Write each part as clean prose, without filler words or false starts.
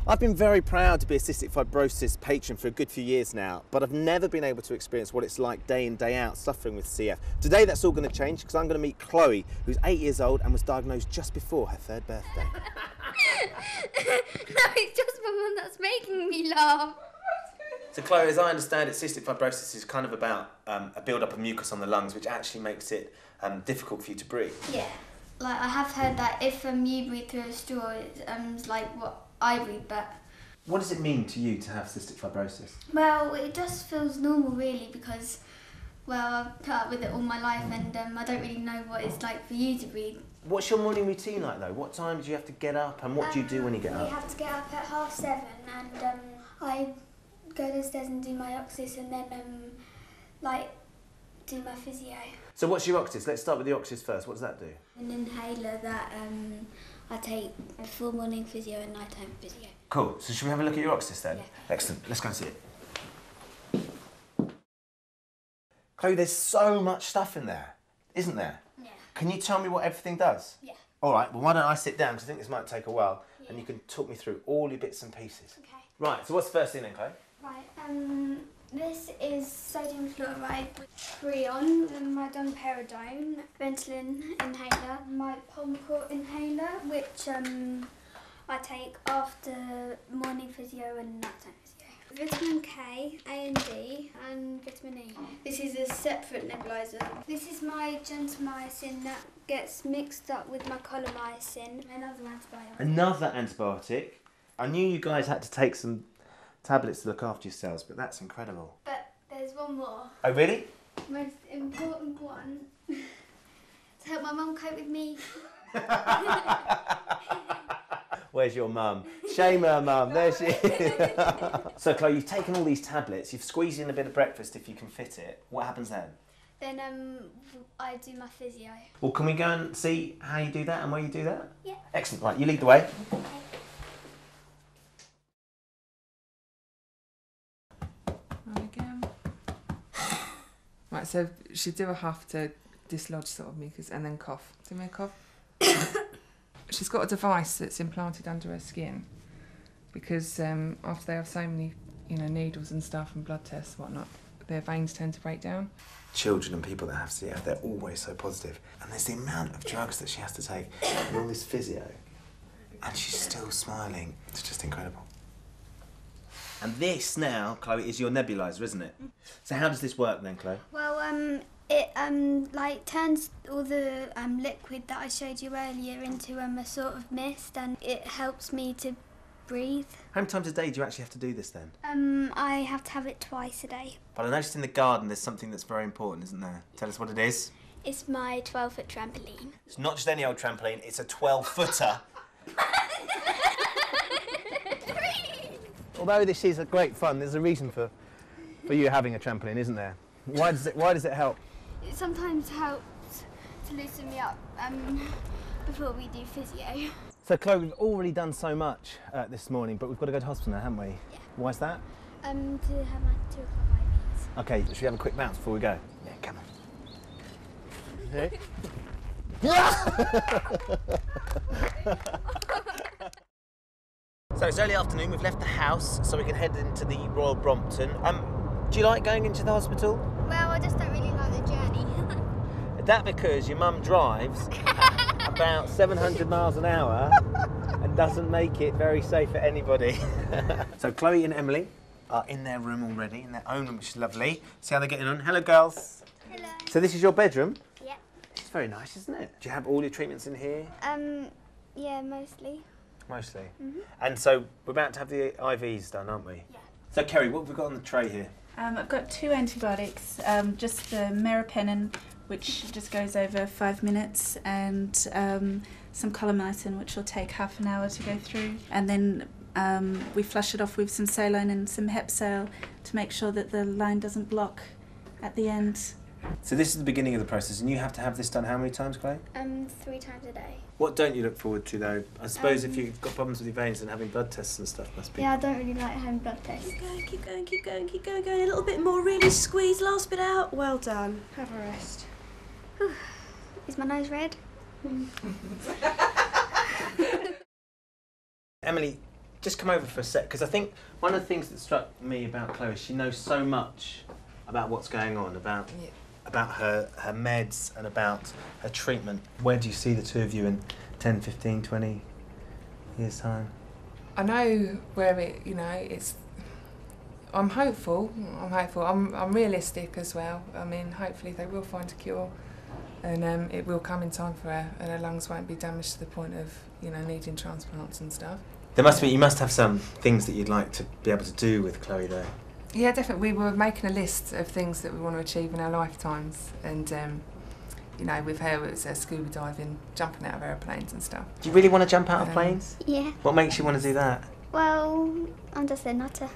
I've been very proud to be a cystic fibrosis patron for a good few years now, but I've never been able to experience what it's like day in, day out suffering with CF. Today that's all going to change because I'm going to meet Chloe, who's 8 years old and was diagnosed just before her 3rd birthday. No, it's just my mum that's making me laugh. So Chloe, as I understand it, cystic fibrosis is kind of about a build-up of mucus on the lungs, which actually makes it difficult for you to breathe. Yeah, like I have heard that if you breathe through a straw, it's like what I breathe, but... What does it mean to you to have cystic fibrosis? Well, it just feels normal really because, well, I've put up with it all my life and I don't really know what it's like for you to breathe. What's your morning routine like though? What time do you have to get up and what do you do when you get up? We have to get up at 7:30 and I go downstairs and do my oxys and then like do my physio. So what's your oxys? Let's start with the oxys first. What does that do? An inhaler that I take before morning physio and nighttime physio. Cool. So should we have a look at your oxys then? Yeah. Excellent. Let's go and see it. Chloe, there's so much stuff in there, isn't there? Yeah. Can you tell me what everything does? Yeah. All right. Well, why don't I sit down because I think this might take a while and you can talk me through all your bits and pieces. Okay. Right. So what's the first thing then, Chloe? Right. This is sodium fluoride with Freon, my domperidone, Ventolin inhaler, my Pulmicort inhaler, which I take after morning physio and nighttime physio. Vitamin K, A and D, and vitamin E. This is a separate nebulizer. This is my gentamicin that gets mixed up with my colomycin, another antibiotic. Another antibiotic. I knew you guys had to take some tablets to look after yourselves, but that's incredible. But there's one more. Oh, really? Most important one. To help my mum cope with me. Where's your mum? Shame her, mum. There she is. So, Chloe, you've taken all these tablets, you've squeezed in a bit of breakfast if you can fit it. What happens then? Then I do my physio. Well, can we go and see how you do that and where you do that? Yeah. Excellent. Right, you lead the way. Okay. Right, so she do have to dislodge sort of mucus and then cough. Do me a cough. She's got a device that's implanted under her skin because after they have so many, needles and stuff and blood tests and whatnot, their veins tend to break down. Children and people that have CF, they're always so positive. And there's the amount of drugs that she has to take and all this physio. And she's still smiling. It's just incredible. And this now, Chloe, is your nebulizer, isn't it? So how does this work then, Chloe? Well, it like turns all the liquid that I showed you earlier into a sort of mist, and it helps me to breathe. How many times a day do you actually have to do this then? I have to have it twice a day. But I noticed in the garden there's something that's very important, isn't there? Tell us what it is. It's my 12-foot trampoline. It's not just any old trampoline, it's a 12-footer. Although this is a great fun, there's a reason for you having a trampoline, isn't there? Why does it help? It sometimes helps to loosen me up before we do physio. So Chloe, we've already done so much this morning, but we've got to go to hospital now, haven't we? Yeah. Why's that? To have my 2 o'clock IVs. Okay, should we have a quick bounce before we go? Yeah, come on. Okay. So it's early afternoon, we've left the house so we can head into the Royal Brompton. Do you like going into the hospital? Well, I just don't really like the journey. That because your mum drives at about 700 miles an hour and doesn't make it very safe for anybody. So Chloe and Emily are in their room already, in their own room, which is lovely. See how they're getting on. Hello, girls. Hello. So this is your bedroom? Yeah. It's very nice, isn't it? Do you have all your treatments in here? Yeah, mostly. Mostly. Mm-hmm. And so we're about to have the IVs done, aren't we? Yeah. So Kerry, what have we got on the tray here? I've got 2 antibiotics, just the meropenem, which just goes over 5 minutes, and some colomycin, which will take half an hour to go through. And then we flush it off with some saline and some Hepsale to make sure that the line doesn't block at the end. So this is the beginning of the process, and you have to have this done how many times, Chloe? 3 times a day. What don't you look forward to, though? I suppose if you've got problems with your veins, then having blood tests and stuff must be... Yeah, I don't really like having blood tests. Keep going, keep going, keep going, keep going, going. A little bit more, really squeeze, last bit out. Well done. Have a rest. Is my nose red? Emily, just come over for a sec? Because I think one of the things that struck me about Chloe is she knows so much about what's going on, about her meds and about her treatment. Where do you see the two of you in 10, 15, 20 years' time? I know where it's... I'm hopeful. I'm realistic as well. I mean, hopefully they will find a cure, and it will come in time for her, and her lungs won't be damaged to the point of needing transplants and stuff. You must have some things that you'd like to be able to do with Chloe, though. Yeah, definitely. We were making a list of things that we want to achieve in our lifetimes, and with her it was scuba diving, jumping out of aeroplanes and stuff. Do you really want to jump out of planes? Yeah. What makes you want to do that? Well, I'm just a nutter.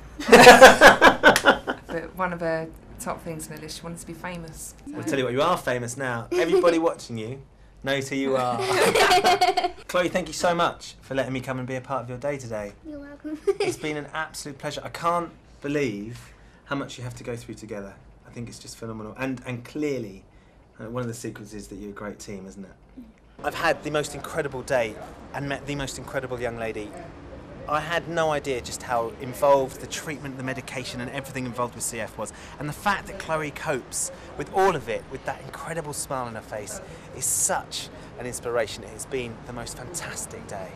But one of her top things on the list, she wanted to be famous. I'll tell you what, you are famous now. Everybody watching you knows who you are. Chloe, thank you so much for letting me come and be a part of your day today. You're welcome. It's been an absolute pleasure. I can't believe how much you have to go through together. I think it's just phenomenal. And clearly, one of the secrets is that you're a great team, isn't it? I've had the most incredible day and met the most incredible young lady. I had no idea just how involved the treatment, the medication and everything involved with CF was. And the fact that Chloe copes with all of it, with that incredible smile on her face, is such an inspiration. It has been the most fantastic day.